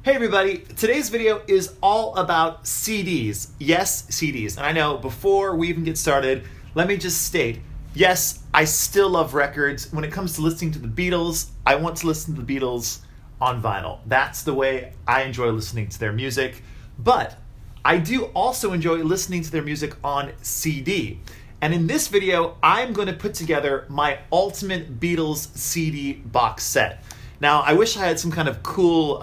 Hey everybody, today's video is all about CDs. Yes, CDs. And I know before we even get started, let me just state, yes, I still love records. When it comes to listening to the Beatles, I want to listen to the Beatles on vinyl. That's the way I enjoy listening to their music. But I do also enjoy listening to their music on CD. And in this video, I'm going to put together my ultimate Beatles CD box set. Now, I wish I had some kind of cool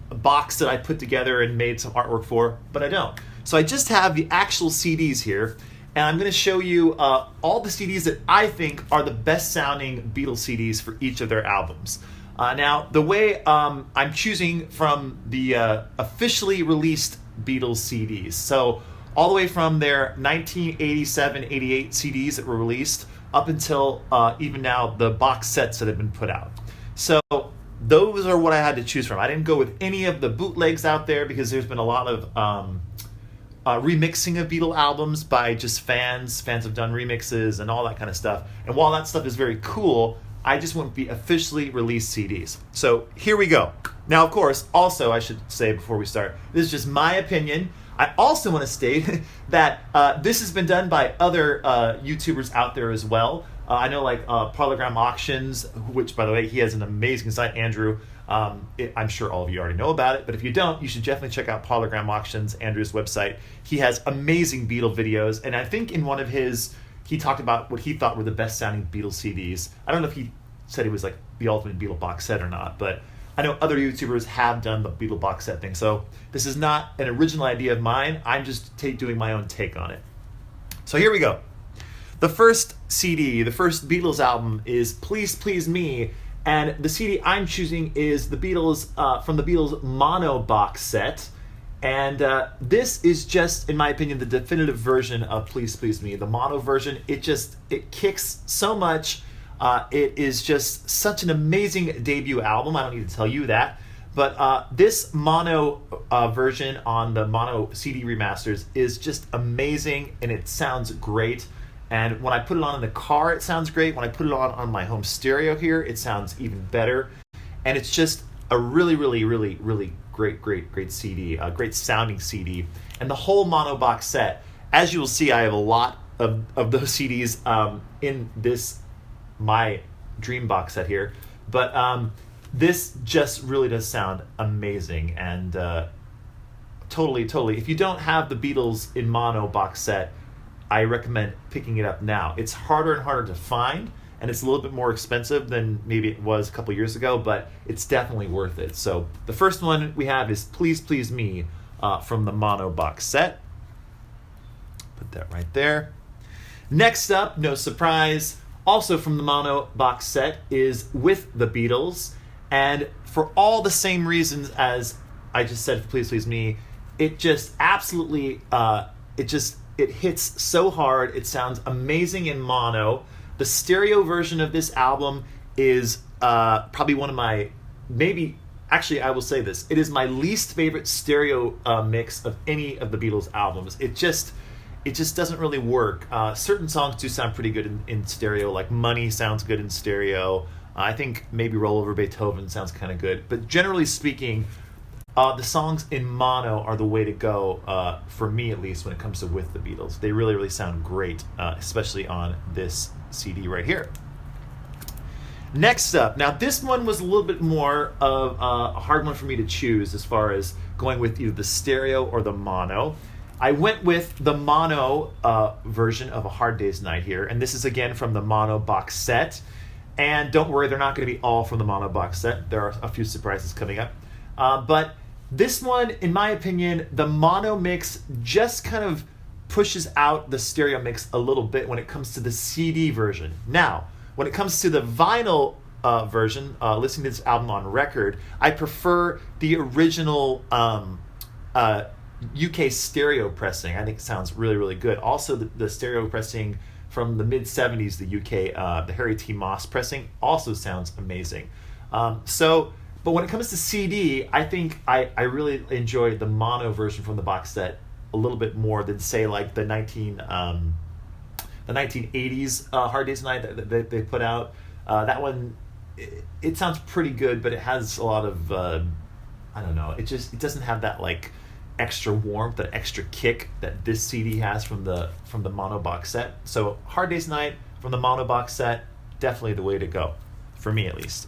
box that I put together and made some artwork for, but I don't. So I just have the actual CDs here, and I'm going to show you all the CDs that I think are the best sounding Beatles CDs for each of their albums. Now, the way I'm choosing from the officially released Beatles CDs, so all the way from their 1987-88 CDs that were released up until even now the box sets that have been put out. So those are what I had to choose from. I didn't go with any of the bootlegs out there because there's been a lot of remixing of Beatle albums by just fans. Fans have done remixes and all that kind of stuff. And while that stuff is very cool, I just want the officially released CDs. So here we go. Now, of course, also I should say before we start, this is just my opinion. I also want to state that this has been done by other YouTubers out there as well. I know like Parlogram Auctions, which by the way, he has an amazing site, Andrew. I'm sure all of you already know about it, but if you don't, you should definitely check out Parlogram Auctions, Andrew's website. He has amazing Beatle videos, and I think in one of his, he talked about what he thought were the best sounding Beatles CDs. I don't know if he said it was like the ultimate Beatle box set or not, but I know other YouTubers have done the Beatle box set thing, so this is not an original idea of mine. I'm just doing my own take on it. So here we go. The first CD, the first Beatles album is Please Please Me, and the CD I'm choosing is the Beatles from the Beatles mono box set, and this is just, in my opinion, the definitive version of Please Please Me. The mono version, it kicks so much. It is just such an amazing debut album. I don't need to tell you that. But this mono version on the mono CD remasters is just amazing, and it sounds great. And when I put it on in the car, it sounds great. When I put it on my home stereo here, it sounds even better. And it's just a really, really, really, really great CD, a great sounding CD. And the whole mono box set, as you will see, I have a lot of those CDs in this my dream box set here, but this just really does sound amazing, and totally if you don't have the Beatles in mono box set, I recommend picking it up now. It's harder and harder to find, and it's a little bit more expensive than maybe it was a couple years ago, but it's definitely worth it. So the first one we have is Please Please Me from the mono box set. Put that right there. Next up, no surprise, also from the mono box set, is With the Beatles, and for all the same reasons as I just said for Please Please Me, it just absolutely, it hits so hard. It sounds amazing in mono. The stereo version of this album is probably one of my, actually I will say this, it is my least favorite stereo mix of any of the Beatles albums. It just doesn't really work. Certain songs do sound pretty good in stereo, like Money sounds good in stereo. I think maybe Roll Over Beethoven sounds kind of good. But generally speaking, the songs in mono are the way to go, for me at least, when it comes to With the Beatles. They really, really sound great, especially on this CD right here. Next up, now this one was a little bit more of a hard one for me to choose as far as going with either the stereo or the mono. I went with the mono version of A Hard Day's Night here, and this is again from the mono box set. And don't worry, they're not going to be all from the mono box set. There are a few surprises coming up. But this one, in my opinion, the mono mix just kind of pushes out the stereo mix a little bit when it comes to the CD version. Now, when it comes to the vinyl version, listening to this album on record, I prefer the original UK stereo pressing. I think it sounds really, really good. Also, the stereo pressing from the mid-70s, the UK, the Harry T. Moss pressing, also sounds amazing. But when it comes to CD, I think I really enjoy the mono version from the box set a little bit more than, say, like the 1980s Hard Day's Night that they put out. That one, it sounds pretty good, but it has a lot of I don't know, it doesn't have that like extra warmth, that extra kick that this CD has from the mono box set. So Hard Day's Night from the mono box set, definitely the way to go, for me at least.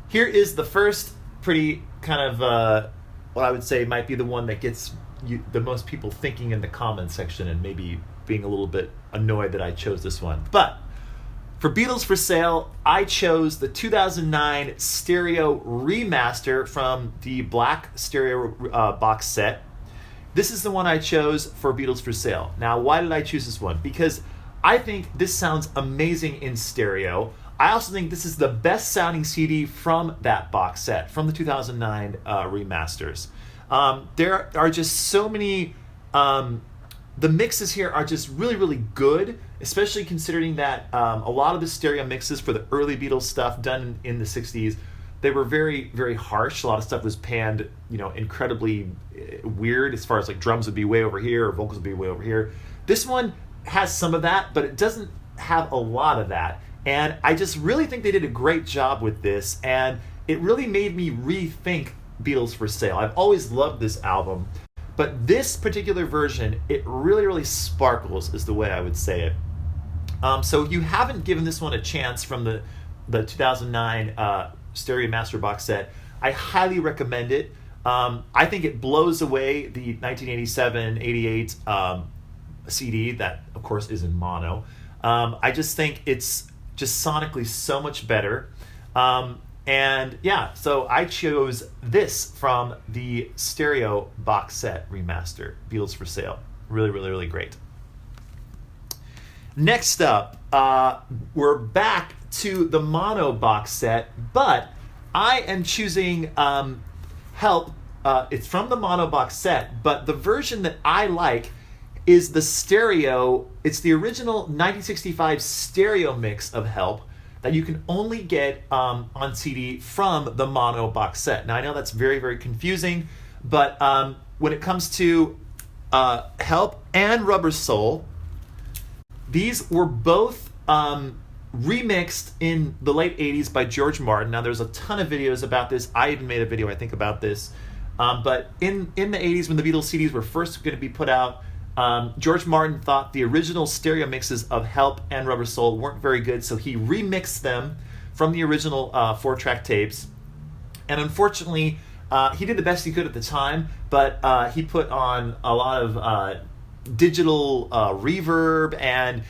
Here is the first pretty kind of what I would say might be the one that gets the most people thinking in the comments section and maybe being a little bit annoyed that I chose this one. But for Beatles For Sale, I chose the 2009 stereo remaster from the black stereo box set. This is the one I chose for Beatles For Sale. Now, why did I choose this one? Because I think this sounds amazing in stereo. I also think this is the best sounding CD from that box set, from the 2009 remasters. There are just so many, the mixes here are just really, really good, especially considering that a lot of the stereo mixes for the early Beatles stuff done in the 60s, they were very, very harsh. A lot of stuff was panned, incredibly weird, as far as like drums would be way over here or vocals would be way over here. This one has some of that, but it doesn't have a lot of that. And I just really think they did a great job with this, and it really made me rethink Beatles For Sale. I've always loved this album, but this particular version, it really, really sparkles, is the way I would say it. So if you haven't given this one a chance from the 2009 Stereo Master Box Set, I highly recommend it. I think it blows away the 1987-88 CD that, of course, is in mono. I just think it's just sonically so much better. And yeah, so I chose this from the stereo box set remaster, Beatles For Sale. Really, really, really great. Next up, we're back to the mono box set, but I am choosing Help. It's from the mono box set, but the version that I like is the stereo. It's the original 1965 stereo mix of Help that you can only get on CD from the mono box set. Now I know that's very, very confusing, but when it comes to Help and Rubber Soul, these were both remixed in the late 80s by George Martin. Now there's a ton of videos about this. I even made a video, I think, about this. But in the 80s, when the Beatles CDs were first going to be put out, George Martin thought the original stereo mixes of Help and Rubber Soul weren't very good, so he remixed them from the original 4-track tapes. And unfortunately, he did the best he could at the time, but he put on a lot of digital reverb, and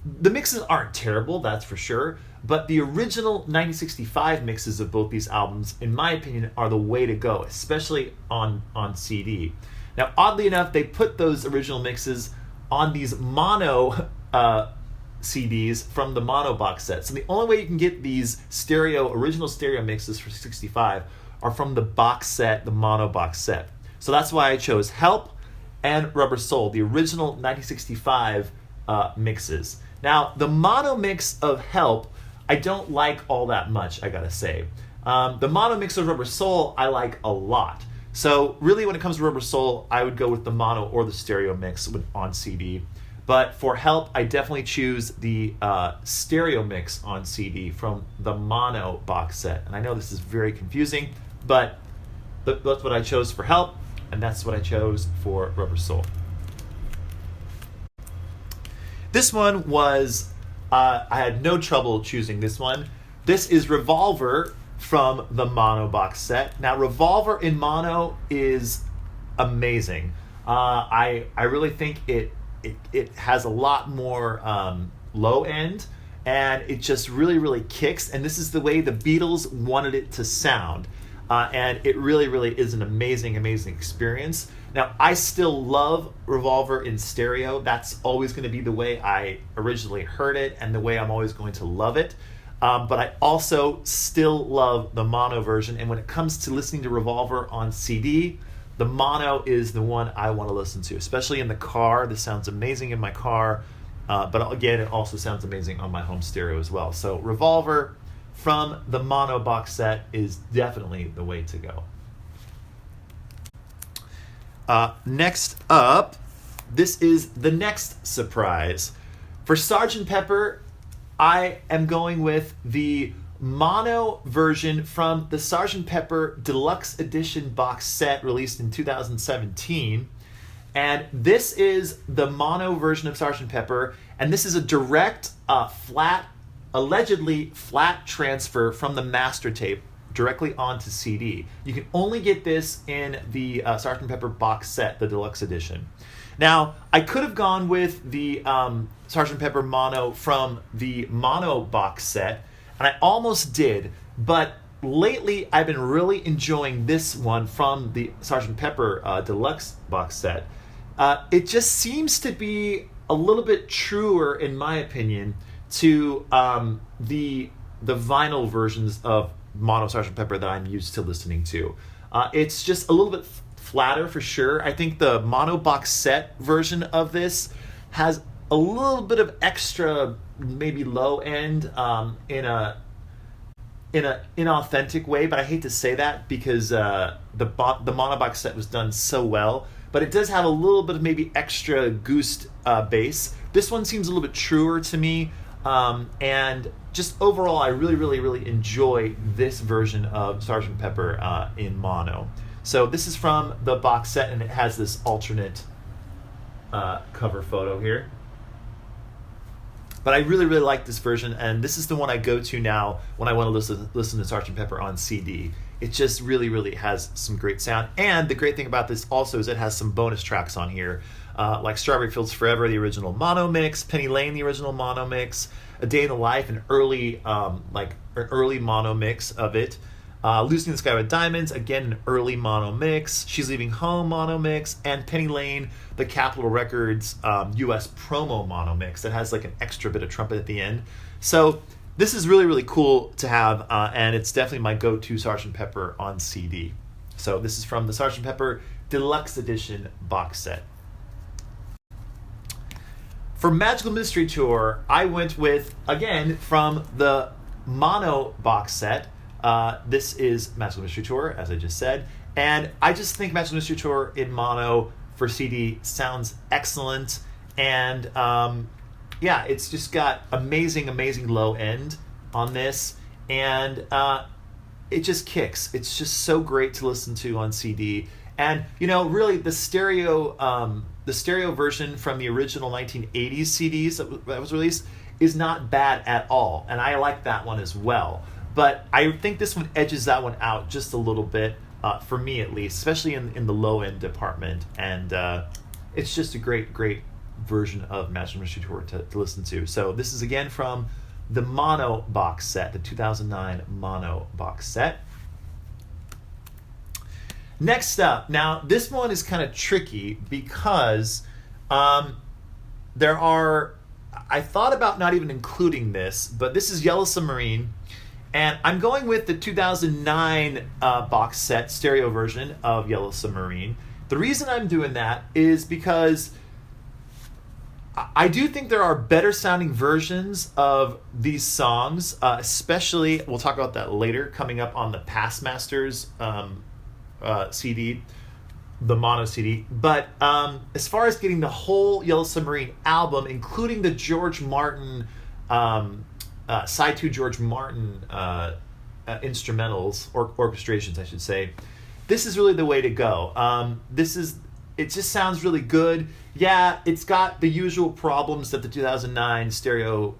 the mixes aren't terrible, that's for sure, but the original 1965 mixes of both these albums, in my opinion, are the way to go, especially on CD. Now, oddly enough, they put those original mixes on these mono CDs from the mono box set. So the only way you can get these original stereo mixes for 65 are from the box set, the mono box set. So that's why I chose Help and Rubber Soul, the original 1965 mixes. Now, the mono mix of Help, I don't like all that much, I gotta say. The mono mix of Rubber Soul, I like a lot. So really, when it comes to Rubber Soul, I would go with the mono or the stereo mix on CD. But for Help, I definitely choose the stereo mix on CD from the mono box set. And I know this is very confusing, but that's what I chose for Help, and that's what I chose for Rubber Soul. This one was, I had no trouble choosing this one. This is Revolver from the mono box set. Now, Revolver in mono is amazing. I really think it has a lot more low end, and it just really, really kicks. And this is the way the Beatles wanted it to sound. And it really, really is an amazing, amazing experience. Now, I still love Revolver in stereo. That's always going to be the way I originally heard it and the way I'm always going to love it. But I also still love the mono version. And when it comes to listening to Revolver on CD, the mono is the one I want to listen to, especially in the car. This sounds amazing in my car. But again, it also sounds amazing on my home stereo as well. So Revolver from the mono box set is definitely the way to go. Next up, this is the next surprise. For Sgt. Pepper, I am going with the mono version from the Sgt. Pepper Deluxe Edition box set released in 2017. And this is the mono version of Sgt. Pepper, and this is a direct, allegedly flat transfer from the master tape directly onto CD. You can only get this in the Sgt. Pepper box set, the deluxe edition. Now, I could have gone with the Sgt. Pepper mono from the mono box set, and I almost did, but lately I've been really enjoying this one from the Sgt. Pepper deluxe box set. It just seems to be a little bit truer, in my opinion, to the vinyl versions of mono Sgt. Pepper that I'm used to listening to. It's just a little bit flatter for sure. I think the mono box set version of this has a little bit of extra, maybe low end in an inauthentic way, but I hate to say that because the mono box set was done so well. But it does have a little bit of maybe extra goosed bass. This one seems a little bit truer to me. And just overall, I really enjoy this version of Sgt. Pepper in mono. So this is from the box set, and it has this alternate cover photo here. But I really like this version, and this is the one I go to now when I want to listen to Sgt. Pepper on CD. It just really has some great sound. And the great thing about this also is it has some bonus tracks on here, like Strawberry Fields Forever, the original mono mix, Penny Lane, the original mono mix, A Day in the Life, an early mono mix of it. Lucy in the Sky with Diamonds, again, an early mono mix. She's Leaving Home mono mix, and Penny Lane, the Capitol Records US promo mono mix that has like an extra bit of trumpet at the end. So this is really cool to have, and it's definitely my go-to Sgt. Pepper on CD. So this is from the Sgt. Pepper Deluxe Edition box set. For Magical Mystery Tour, I went with, again, from the mono box set. This is Magical Mystery Tour, as I just said, and I just think Magical Mystery Tour in mono for CD sounds excellent, and yeah, it's just got amazing low end on this, and it just kicks. It's just so great to listen to on CD, and really the stereo version from the original 1980s CDs that was released is not bad at all, and I like that one as well. But I think this one edges that one out just a little bit, for me at least, especially in the low end department. And it's just a great version of Magical Mystery Tour to listen to. So this is again from the mono box set, the 2009 mono box set. Next up, now this one is kind of tricky because I thought about not even including this, but this is Yellow Submarine. And I'm going with the 2009 box set stereo version of Yellow Submarine. The reason I'm doing that is because I do think there are better sounding versions of these songs, especially, we'll talk about that later, coming up on the Past Masters CD, the mono CD. But as far as getting the whole Yellow Submarine album, including the George Martin side 2 George Martin instrumentals, or orchestrations I should say, this is really the way to go. It just sounds really good. Yeah, it's got the usual problems that the 2009 stereo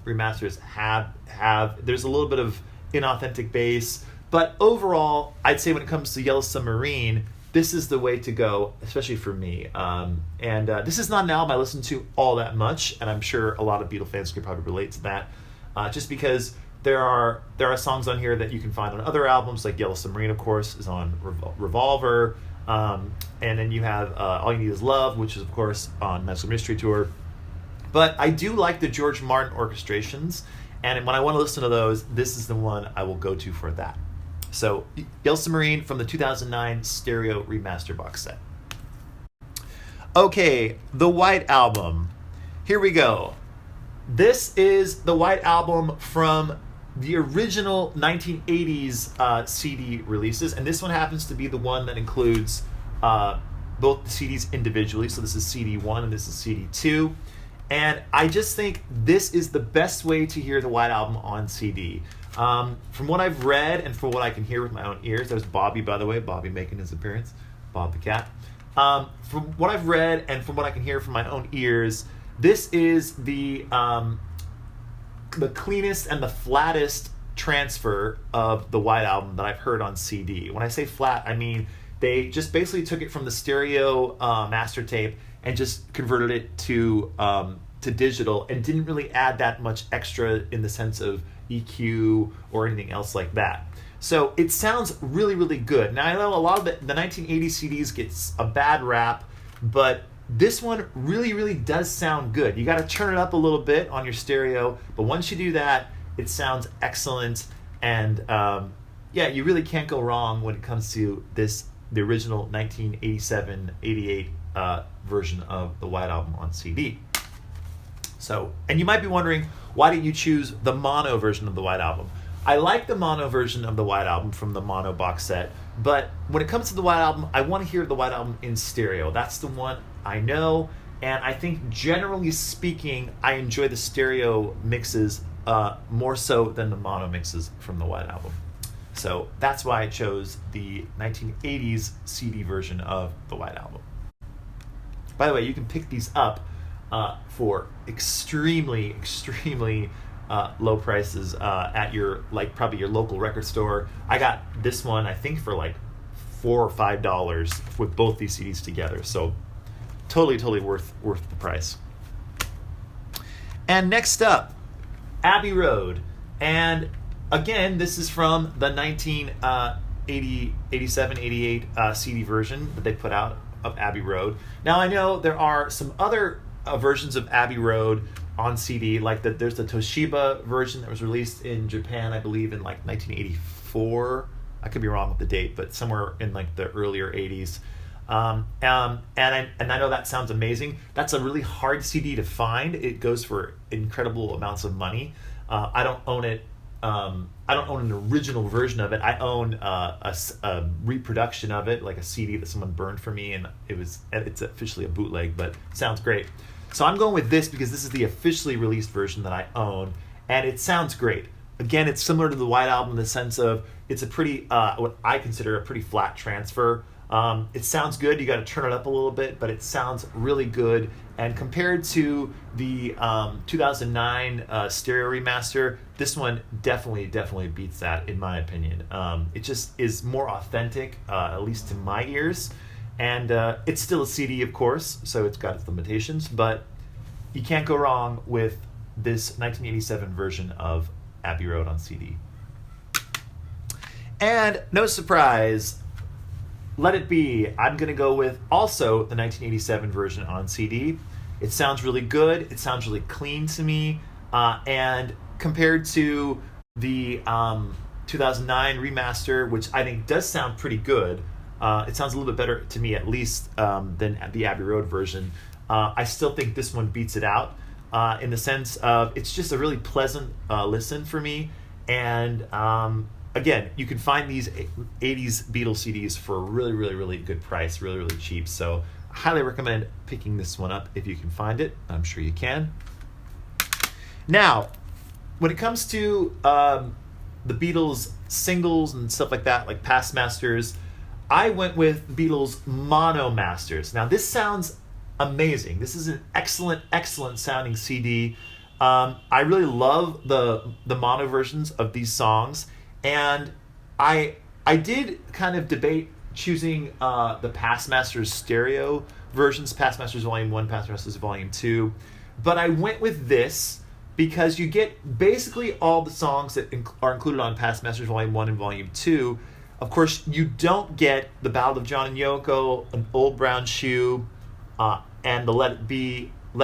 remasters have. There's a little bit of inauthentic bass, but overall, I'd say when it comes to Yellow Submarine, this is the way to go, especially for me. And this is not an album I listen to all that much, and I'm sure a lot of Beatles fans could probably relate to that. Just because there are songs on here that you can find on other albums, like Yellow Submarine, of course, is on Revolver, and then you have All You Need Is Love, which is, of course, on Magical Mystery Tour. But I do like the George Martin orchestrations, and when I want to listen to those, this is the one I will go to for that. So, Yellow Submarine from the 2009 stereo remaster box set. Okay, the White Album. Here we go. This is the White Album from the original 1980s CD releases, and this one happens to be the one that includes both the CDs individually. So this is CD 1 and this is CD 2. And I just think this is the best way to hear the White Album on CD. From what I've read and from what I can hear with my own ears, there's Bobby, by the way, Bobby making his appearance, Bob the cat. From what I've read and from what I can hear from my own ears, this is the cleanest and the flattest transfer of the White Album that I've heard on CD. When I say flat, I mean they just basically took it from the stereo master tape and just converted it to digital and didn't really add that much extra in the sense of EQ or anything else like that. So it sounds really, really good. Now I know a lot of the 1980 CDs gets a bad rap, but this one really, really does sound good. You got to turn it up a little bit on your stereo, but once you do that, it sounds excellent. And yeah, you really can't go wrong when it comes to the original 1987-88 version of the White Album on CD. So, and you might be wondering, why did you choose the mono version of the White Album? I like the mono version of the White Album from the mono box set, but when it comes to the White Album, I want to hear the White Album in stereo. That's the one I know, and I think generally speaking, I enjoy the stereo mixes more so than the mono mixes from the White Album. So that's why I chose the 1980s CD version of the White Album. By the way, you can pick these up for extremely low prices at your probably your local record store. I got this one I think for like $4 or $5 with both these CDs together. So totally worth the price. And next up, Abbey Road. And again, this is from the 1987-88 CD version that they put out of Abbey Road. Now I know there are some other versions of Abbey Road on CD, like there's the Toshiba version that was released in Japan, I believe, in like 1984. I could be wrong with the date, but somewhere in like the earlier 80s. And I know that sounds amazing. That's a really hard CD to find. It goes for incredible amounts of money. I don't own it. I don't own an original version of it. I own a reproduction of it, like a CD that someone burned for me, and it's officially a bootleg, but it sounds great. So I'm going with this because this is the officially released version that I own, and it sounds great. Again, it's similar to the White Album in the sense of it's a pretty, what I consider a pretty flat transfer. It sounds good. You got to turn it up a little bit, but it sounds really good. And compared to the 2009 stereo remaster, this one definitely beats that, in my opinion. It just is more authentic, at least to my ears. And it's still a CD, of course, so it's got its limitations, but you can't go wrong with this 1987 version of Abbey Road on CD. And no surprise, Let It Be. I'm going to go with also the 1987 version on CD. It sounds really good. It sounds really clean to me. And compared to the 2009 remaster, which I think does sound pretty good, it sounds a little bit better to me, at least, than the Abbey Road version. I still think this one beats it out in the sense of it's just a really pleasant listen for me. And again, you can find these 80s Beatles CDs for a really good price, really cheap. So I highly recommend picking this one up if you can find it. I'm sure you can. Now, when it comes to the Beatles singles and stuff like that, like Past Masters, I went with Beatles Mono Masters. Now, this sounds amazing. This is an excellent sounding CD. I really love the mono versions of these songs, and I did kind of debate choosing the Past Masters stereo versions, Past Masters Volume 1, Past Masters Volume 2, but I went with this because you get basically all the songs that are included on Past Masters Volume 1 and Volume 2. Of course, you don't get the Ballad of John and Yoko, An Old Brown Shoe, and the Let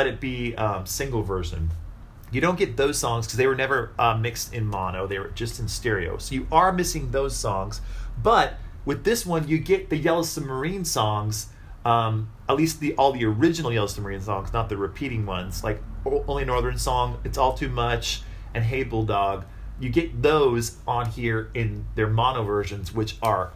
It Be single version. You don't get those songs because they were never mixed in mono. They were just in stereo. So you are missing those songs. But with this one, you get the Yellow Submarine songs, at least all the original Yellow Submarine songs, not the repeating ones, like Only Northern Song, It's All Too Much, and Hey Bulldog. You get those on here in their mono versions, which are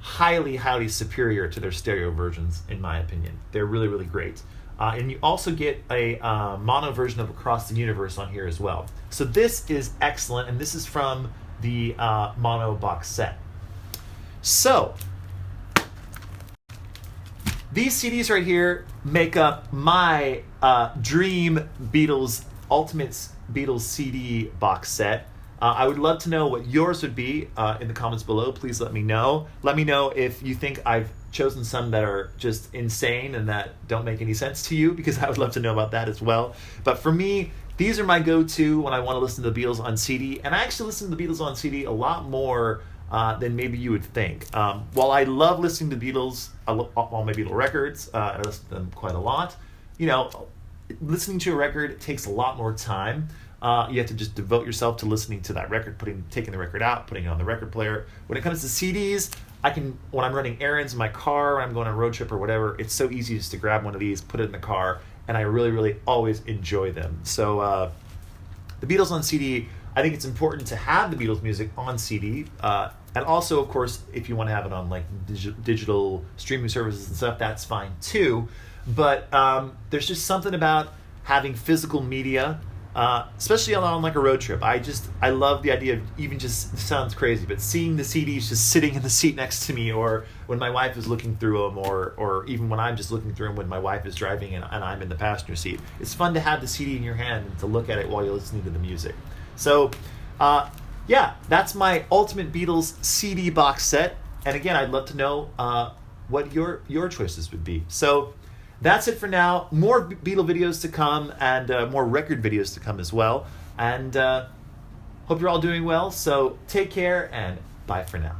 highly superior to their stereo versions, in my opinion. They're really great. And you also get a mono version of Across the Universe on here as well. So this is excellent, and this is from the mono box set. So these CDs right here make up my dream Beatles Ultimate Beatles CD Box Set. I would love to know what yours would be in the comments below. Please let me know. Let me know if you think I've chosen some that are just insane and that don't make any sense to you, because I would love to know about that as well. But for me, these are my go-to when I want to listen to the Beatles on CD, and I actually listen to the Beatles on CD a lot more than maybe you would think. While I love listening to the Beatles on my Beatle records, I listen to them quite a lot. You know, listening to a record takes a lot more time. You have to just devote yourself to listening to that record, taking the record out, putting it on the record player. When it comes to CDs, when I'm running errands in my car, when I'm going on a road trip or whatever, it's so easy just to grab one of these, put it in the car, and I really, really always enjoy them. So the Beatles on CD, I think it's important to have the Beatles music on CD. And also, of course, if you want to have it on like digital streaming services and stuff, that's fine too. But there's just something about having physical media, especially on like a road trip. I love the idea of, even just, it sounds crazy, but seeing the CDs just sitting in the seat next to me, or when my wife is looking through them, or even when I'm just looking through them when my wife is driving and I'm in the passenger seat. It's fun to have the CD in your hand and to look at it while you're listening to the music. So yeah, that's my Ultimate Beatles CD Box Set. And again, I'd love to know what your choices would be. So that's it for now. More Beatle videos to come, and more record videos to come as well. And hope you're all doing well. So take care, and bye for now.